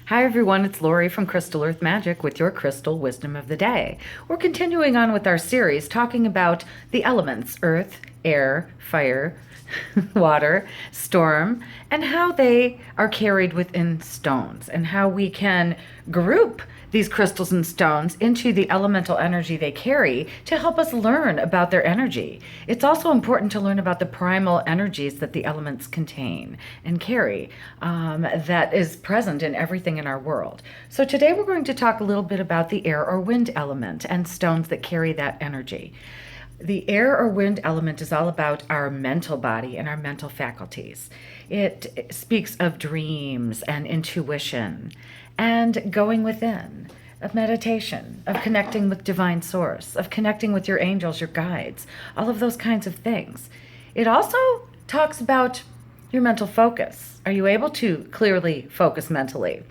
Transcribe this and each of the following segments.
Hi everyone, it's Lori from Crystal Earth Magic with your Crystal Wisdom of the Day. We're continuing on with our series talking about the elements, earth, air, fire, water, storm, and how they are carried within stones and how we can group these crystals and stones into the elemental energy they carry to help us learn about their energy. It's also important to learn about the primal energies that the elements contain and carry that is present in everything in our world. So today we're going to talk a little bit about the air or wind element and stones that carry that energy. The air or wind element is all about our mental body and our mental faculties. It speaks of dreams and intuition and going within, of meditation, of connecting with divine source, of connecting with your angels, your guides, all of those kinds of things. It also talks about your mental focus. Are you able to clearly focus mentally?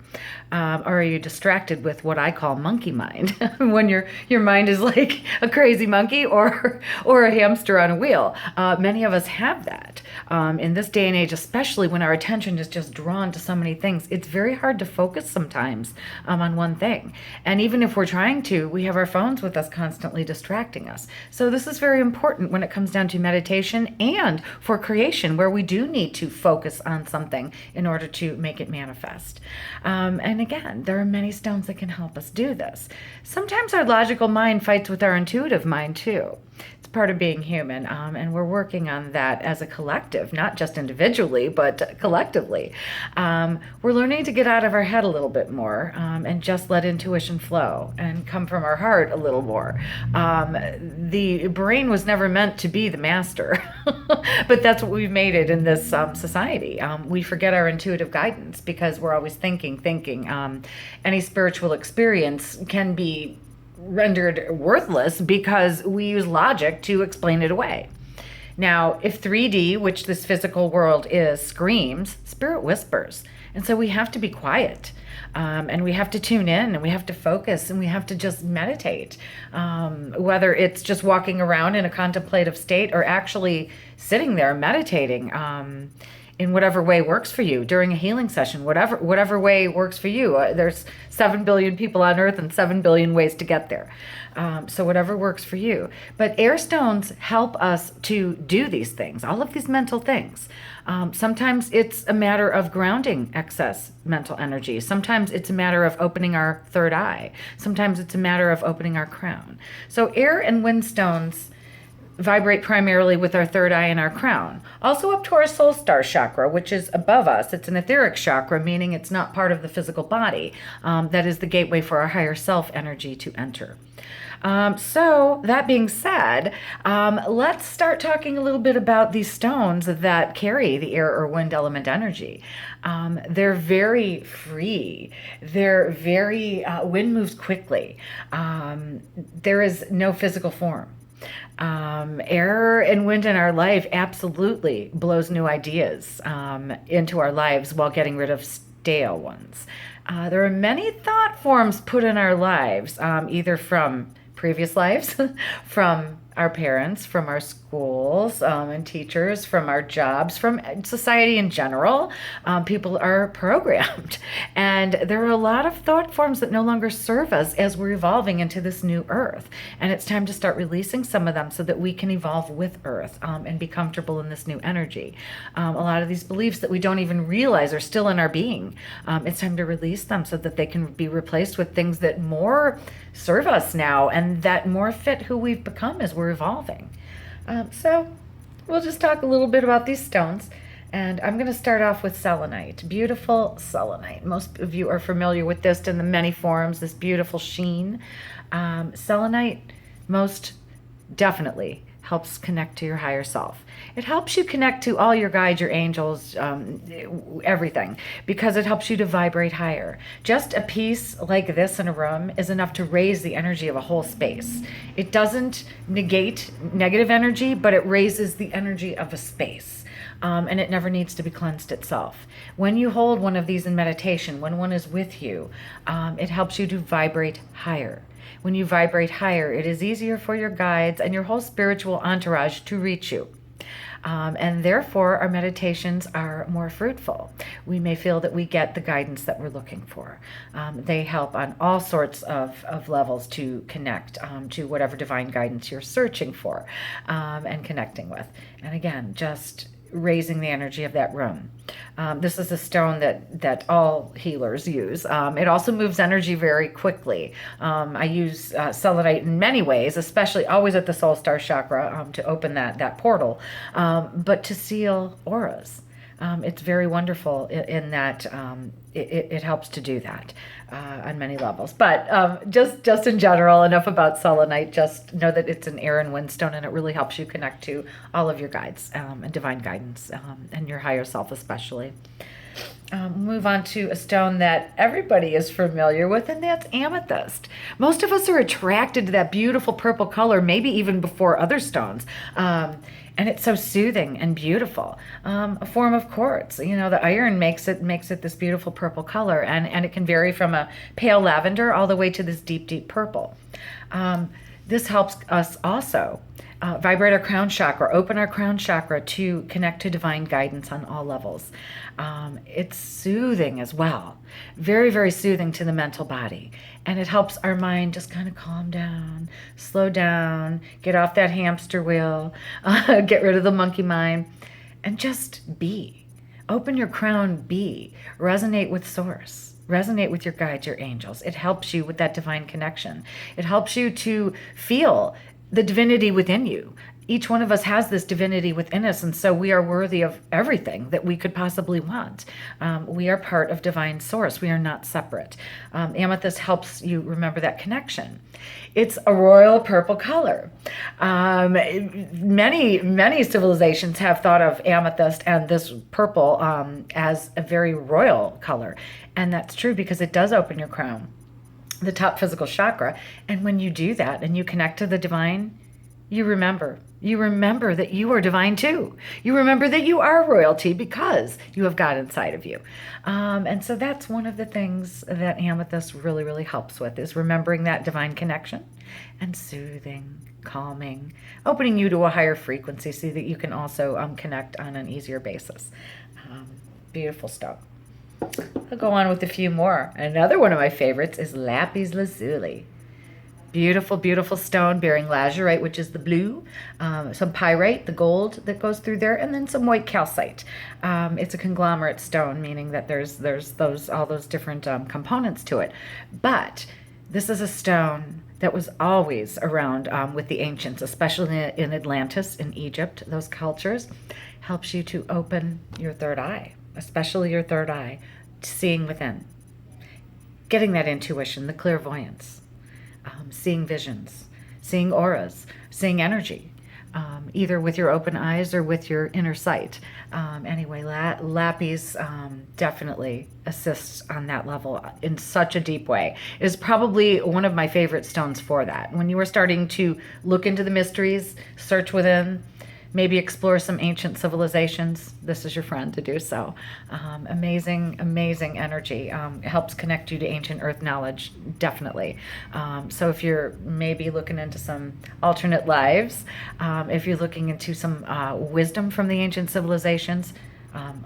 Or are you distracted with what I call monkey mind, when your mind is like a crazy monkey or a hamster on a wheel? Many of us have that. In this day and age, especially when our attention is just drawn to so many things, it's very hard to focus sometimes on one thing. And even if we're trying to, we have our phones with us constantly distracting us. So this is very important when it comes down to meditation and for creation, where we do need to focus on something in order to make it manifest. And again, there are many stones that can help us do this. Sometimes our logical mind fights with our intuitive mind too. It's part of being human, and we're working on that as a collective, not just individually, but collectively. We're learning to get out of our head a little bit more and just let intuition flow and come from our heart a little more. The brain was never meant to be the master, but that's what we've made it in this society. We forget our intuitive guidance because we're always thinking. Any spiritual experience can be rendered worthless because we use logic to explain it away. Now, if 3D, which this physical world is, screams, spirit whispers. And so we have to be quiet. And we have to tune in and we have to focus and we have to just meditate. Whether it's just walking around in a contemplative state or actually sitting there meditating in whatever way works for you during a healing session, whatever way works for you. There's 7 billion people on earth and 7 billion ways to get there. So whatever works for you. But air stones help us to do these things, all of these mental things. Sometimes it's a matter of grounding excess mental energy. Sometimes it's a matter of opening our third eye. Sometimes it's a matter of opening our crown. So air and wind stones vibrate primarily with our third eye and our crown. Also up to our soul star chakra, which is above us. It's an etheric chakra, meaning it's not part of the physical body. That is the gateway for our higher self energy to enter. So that being said, let's start talking a little bit about these stones that carry the air or wind element energy. They're very free. They're very, wind moves quickly. There is no physical form. Air and wind in our life absolutely blows new ideas into our lives while getting rid of stale ones. There are many thought forms put in our lives, either from previous lives, from our parents, from our schools and teachers, from our jobs, from society in general. People are programmed. And there are a lot of thought forms that no longer serve us as we're evolving into this new earth. And it's time to start releasing some of them so that we can evolve with earth and be comfortable in this new energy. A lot of these beliefs that we don't even realize are still in our being. It's time to release them so that they can be replaced with things that more serve us now and that more fit who we've become as we're evolving. So we'll just talk a little bit about these stones. And I'm going to start off with selenite. Beautiful selenite. Most of you are familiar with this in the many forms, this beautiful sheen. Selenite most definitely helps connect to your higher self. It helps you connect to all your guides, your angels, everything, because it helps you to vibrate higher. Just a piece like this in a room is enough to raise the energy of a whole space. It doesn't negate negative energy, but it raises the energy of a space. And it never needs to be cleansed itself. When you hold one of these in meditation, when one is with you, it helps you to vibrate higher. When you vibrate higher, it is easier for your guides and your whole spiritual entourage to reach you. And therefore our meditations are more fruitful. We may feel that we get the guidance that we're looking for. They help on all sorts of levels to connect to whatever divine guidance you're searching for and connecting with. And again, just raising the energy of that room. This is a stone that all healers use. It also moves energy very quickly. I use selenite in many ways, especially always at the soul star chakra to open that portal, but to seal auras. It's very wonderful in that it helps to do that on many levels. But just in general, enough about selenite. Just know that it's an air and wind stone, and it really helps you connect to all of your guides and divine guidance and your higher self especially. Move on to a stone that everybody is familiar with, and that's amethyst. Most of us are attracted to that beautiful purple color, maybe even before other stones. And it's so soothing and beautiful. A form of quartz. You know, the iron makes it this beautiful purple color, and it can vary from a pale lavender all the way to this deep, deep purple. This helps us also vibrate our crown chakra, open our crown chakra to connect to divine guidance on all levels. It's soothing as well. Very, very soothing to the mental body. And it helps our mind just kind of calm down, slow down, get off that hamster wheel, get rid of the monkey mind, and just be. Open your crown, be. Resonate with source. Resonate with your guides, your angels. It helps you with that divine connection. It helps you to feel the divinity within you. Each one of us has this divinity within us, and so we are worthy of everything that we could possibly want. We are part of divine source. We are not separate. Amethyst helps you remember that connection. It's a royal purple color. Many civilizations have thought of amethyst and this purple as a very royal color, and that's true because it does open your crown, the top physical chakra. And when you do that and you connect to the divine, you remember that you are divine too. You remember that you are royalty because you have God inside of you. And so that's one of the things that amethyst really, really helps with, is remembering that divine connection and soothing, calming, opening you to a higher frequency so that you can also connect on an easier basis. Beautiful stuff. I'll go on with a few more. Another one of my favorites is Lapis Lazuli. Beautiful, beautiful stone bearing Labradorite, which is the blue, some pyrite, the gold that goes through there, and then some white calcite. It's a conglomerate stone, meaning that there's all those different components to it. But this is a stone that was always around with the ancients, especially in Atlantis, in Egypt, those cultures. Helps you to open your third eye, especially your third eye, seeing within, getting that intuition, the clairvoyance. Seeing visions, seeing auras, seeing energy, either with your open eyes or with your inner sight. Anyway, Lapis definitely assists on that level in such a deep way. It is probably one of my favorite stones for that. When you are starting to look into the mysteries, search within, maybe explore some ancient civilizations, this is your friend to do so. Amazing, amazing energy. It helps connect you to ancient earth knowledge, definitely. So if you're maybe looking into some alternate lives, if you're looking into some wisdom from the ancient civilizations,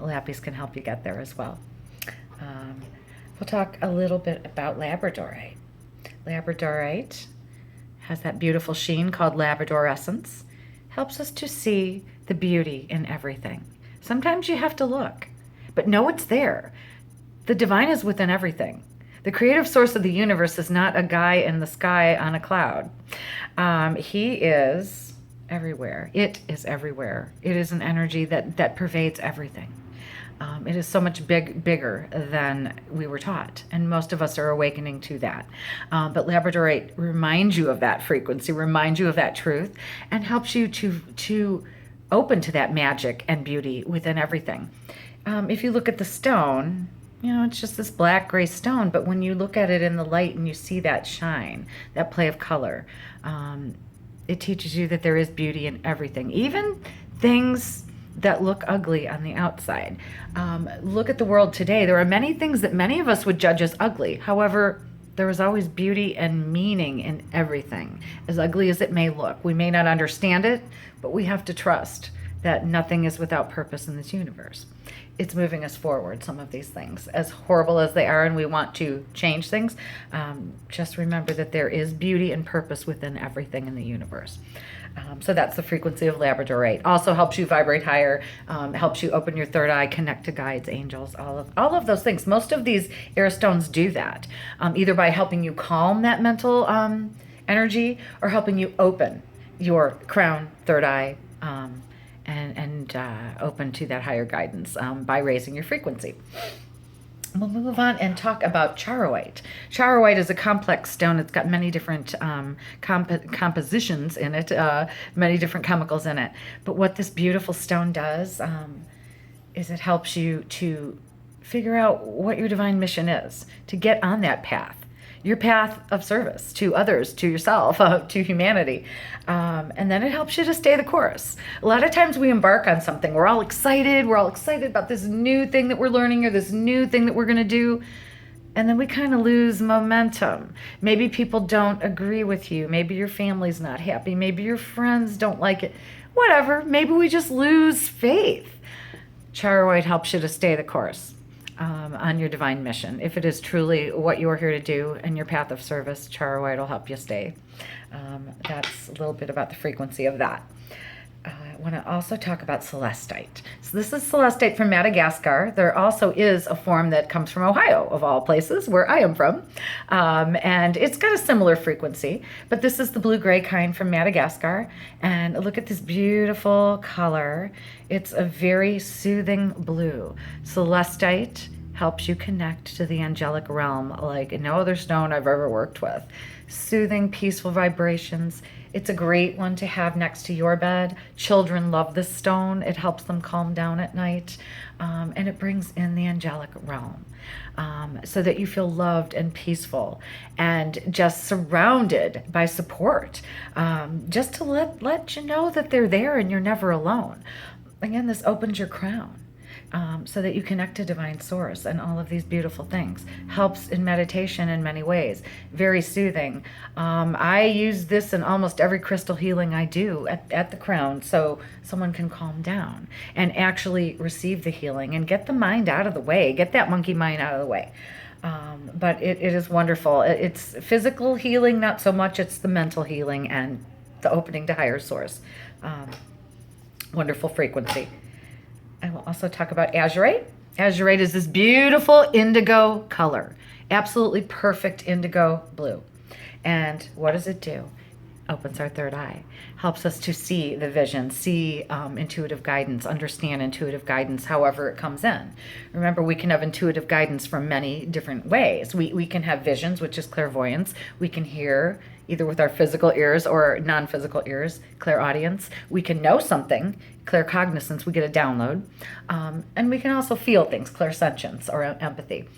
Lapis can help you get there as well. We'll talk a little bit about Labradorite. Labradorite has that beautiful sheen called labradorescence. Helps us to see the beauty in everything. Sometimes you have to look, but know it's there. The divine is within everything. The creative source of the universe is not a guy in the sky on a cloud. He is everywhere. It is everywhere. It is an energy that pervades everything. It is so much bigger than we were taught, and most of us are awakening to that. But Labradorite reminds you of that frequency, reminds you of that truth, and helps you to open to that magic and beauty within everything. If you look at the stone, you know, it's just this black gray stone, but when you look at it in the light and you see that shine, that play of color, it teaches you that there is beauty in everything, even things that look ugly on the outside. Look at the world today. There are many things that many of us would judge as ugly. However, there is always beauty and meaning in everything, as ugly as it may look. We may not understand it, but we have to trust that nothing is without purpose in this universe. It's moving us forward, some of these things. As horrible as they are and we want to change things, just remember that there is beauty and purpose within everything in the universe. So that's the frequency of Labradorite. Also helps you vibrate higher, helps you open your third eye, connect to guides, angels, all of those things. Most of these air stones do that, either by helping you calm that mental energy or helping you open your crown, third eye, and open to that higher guidance by raising your frequency. We'll move on and talk about Chara White. Chara White is a complex stone. It's got many different compositions in it, many different chemicals in it. But what this beautiful stone does is it helps you to figure out what your divine mission is, to get on that path. Your path of service to others, to yourself, to humanity. And then it helps you to stay the course. A lot of times we embark on something. We're all excited. We're all excited about this new thing that we're learning or this new thing that we're going to do. And then we kind of lose momentum. Maybe people don't agree with you. Maybe your family's not happy. Maybe your friends don't like it. Whatever. Maybe we just lose faith. Chara White helps you to stay the course. On your divine mission. If it is truly what you're here to do and your path of service, Chara White will help you stay. That's a little bit about the frequency of that. I want to also talk about celestite. So this is celestite from Madagascar. There also is a form that comes from Ohio, of all places, where I am from. And it's got a similar frequency, but this is the blue-gray kind from Madagascar. And look at this beautiful color. It's a very soothing blue. Celestite helps you connect to the angelic realm like no other stone I've ever worked with. Soothing, peaceful vibrations. It's a great one to have next to your bed. Children love this stone. It helps them calm down at night. And it brings in the angelic realm so that you feel loved and peaceful and just surrounded by support. Just to let you know that they're there and you're never alone. Again, this opens your crown. So that you connect to divine source and all of these beautiful things. Helps in meditation in many ways. Very soothing. I use this in almost every crystal healing I do at the crown so someone can calm down and actually receive the healing and get the mind out of the way, get that monkey mind out of the way. But it is wonderful. It's physical healing, not so much. It's the mental healing and the opening to higher source. Wonderful frequency. I will also talk about azurite. Azurite is this beautiful indigo color. Absolutely perfect indigo blue. And what does it do? Opens our third eye. Helps us to see the vision, see intuitive guidance, understand intuitive guidance however it comes in. Remember, we can have intuitive guidance from many different ways. We can have visions, which is clairvoyance. We can hear either with our physical ears or non-physical ears, clairaudience. We can know something, claircognizance, we get a download. And we can also feel things, clairsentience or empathy.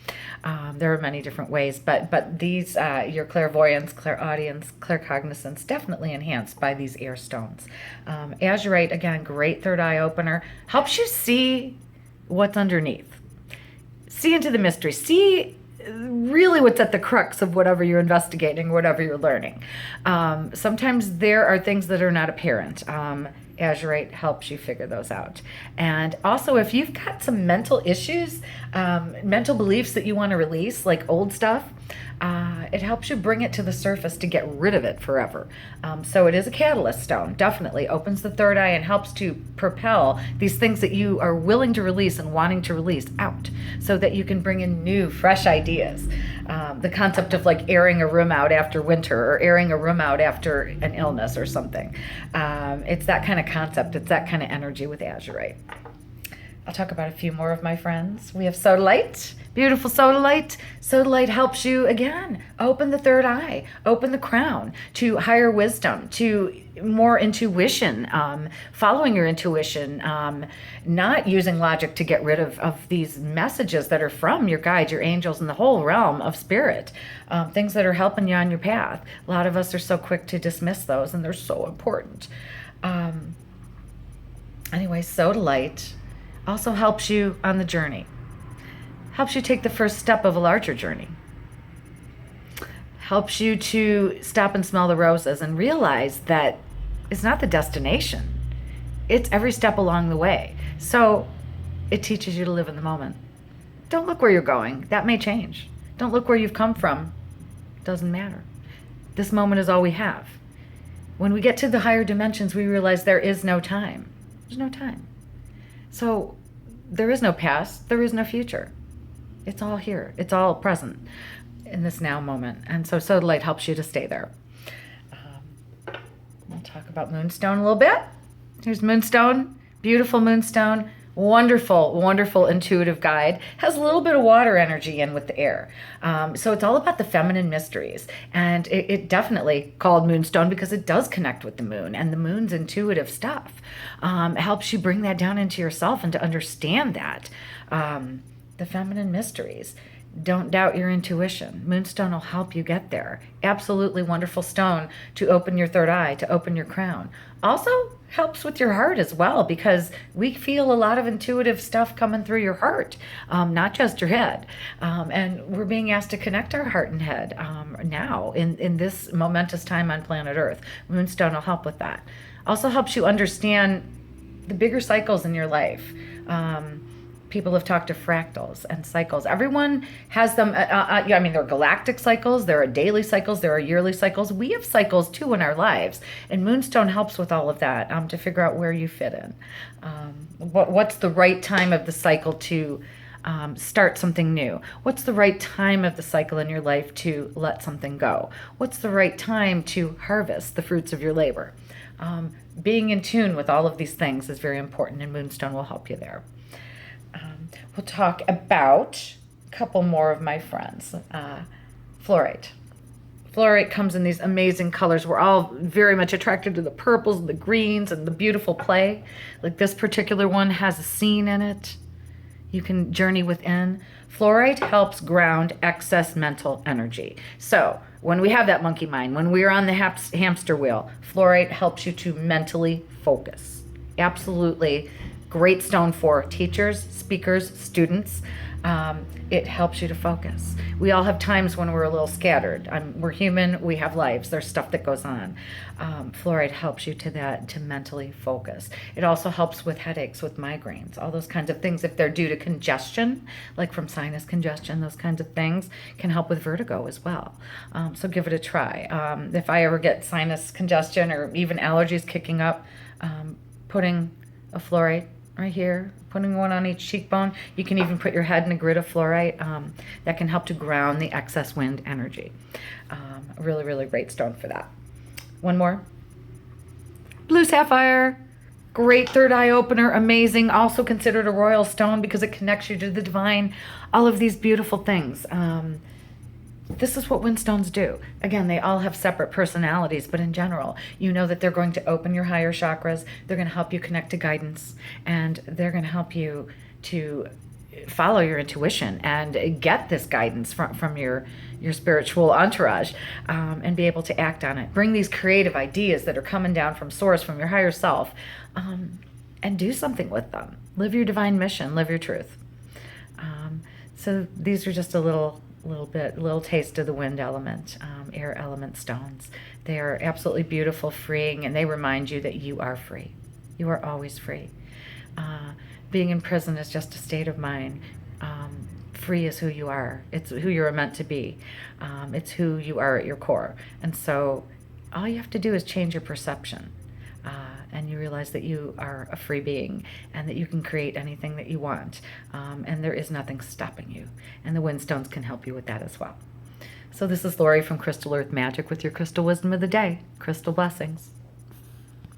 There are many different ways, but these, your clairvoyance, clairaudience, claircognizance, definitely enhanced by these air stones. Azurite, again, great third eye opener, helps you see what's underneath. See into the mystery. See really what's at the crux of whatever you're investigating, whatever you're learning. Sometimes there are things that are not apparent. Azurite helps you figure those out. And also, if you've got some mental issues, mental beliefs that you want to release, like old stuff, it helps you bring it to the surface to get rid of it forever. So it is a catalyst stone, definitely. Opens the third eye and helps to propel these things that you are willing to release and wanting to release out so that you can bring in new, fresh ideas. The concept of like airing a room out after winter or airing a room out after an illness or something. It's that kind of concept. It's that kind of energy with azurite. I'll talk about a few more of my friends. We have sodalite, beautiful sodalite. Sodalite helps you, again, open the third eye, open the crown to higher wisdom, to more intuition, following your intuition, not using logic to get rid of these messages that are from your guides, your angels, and the whole realm of spirit, things that are helping you on your path. A lot of us are so quick to dismiss those, and they're so important. Anyway, sodalite also helps you on the journey. Helps you take the first step of a larger journey. Helps you to stop and smell the roses and realize that it's not the destination. It's every step along the way. So it teaches you to live in the moment. Don't look where you're going. That may change. Don't look where you've come from. Doesn't matter. This moment is all we have. When we get to the higher dimensions, we realize there is no time. There's no time. So there is no past. There is no future. It's all here. It's all present in this now moment. And so Sodalite helps you to stay there. We'll talk about Moonstone a little bit. Here's Moonstone. Beautiful Moonstone. Wonderful, wonderful intuitive guide. Has a little bit of water energy in with the air. So it's all about the feminine mysteries. And it definitely called Moonstone because it does connect with the moon and the moon's intuitive stuff. It helps you bring that down into yourself and to understand that. The feminine mysteries. Don't doubt your intuition. Moonstone will help you get there. Absolutely wonderful stone to open your third eye, to open your crown. Also helps with your heart as well, because we feel a lot of intuitive stuff coming through your heart, not just your head. And we're being asked to connect our heart and head now in this momentous time on planet Earth. Moonstone will help with that. Also helps you understand the bigger cycles in your life. People have talked to fractals and cycles. Everyone has them. I mean, there are galactic cycles, there are daily cycles, there are yearly cycles. We have cycles too in our lives. And Moonstone helps with all of that to figure out where you fit in. What's the right time of the cycle to start something new? What's the right time of the cycle in your life to let something go? What's the right time to harvest the fruits of your labor? Being in tune with all of these things is very important, and Moonstone will help you there. We'll talk about a couple more of my friends. Fluorite. Fluorite comes in these amazing colors. We're all very much attracted to the purples and the greens and the beautiful play. Like this particular one has a scene in it. You can journey within. Fluorite helps ground excess mental energy. So when we have that monkey mind, when we're on the hamster wheel, fluorite helps you to mentally focus. Absolutely great stone for teachers, speakers, students. It helps you to focus. We all have times when we're a little scattered. We're human, we have lives, there's stuff that goes on. Fluorite helps you to mentally focus. It also helps with headaches, with migraines, all those kinds of things. If they're due to congestion, like from sinus congestion, those kinds of things can help with vertigo as well. So give it a try. If I ever get sinus congestion or even allergies kicking up, putting a fluorite right here, putting one on each cheekbone. You can even put your head in a grid of fluorite. That can help to ground the excess wind energy. Really, really great stone for that. One more. Blue sapphire. Great third eye opener. Amazing. Also considered a royal stone because it connects you to the divine. All of these beautiful things. This is what windstones do. Again, they all have separate personalities, but in general, you know that they're going to open your higher chakras. They're going to help you connect to guidance, and they're going to help you to follow your intuition and get this guidance from your spiritual entourage, and be able to act on it. Bring these creative ideas that are coming down from source, from your higher self, and do something with them. Live your divine mission. Live your truth. So these are just a little taste of the wind element, air element stones. They are absolutely beautiful, freeing, and they remind you that you are free. You are always free. Being in prison is just a state of mind. Free is who you are. It's who you're meant to be. It's who you are at your core. And so all you have to do is change your perception. And you realize that you are a free being and that you can create anything that you want. And there is nothing stopping you. And the windstones can help you with that as well. So this is Lori from Crystal Earth Magic with your Crystal Wisdom of the Day. Crystal blessings.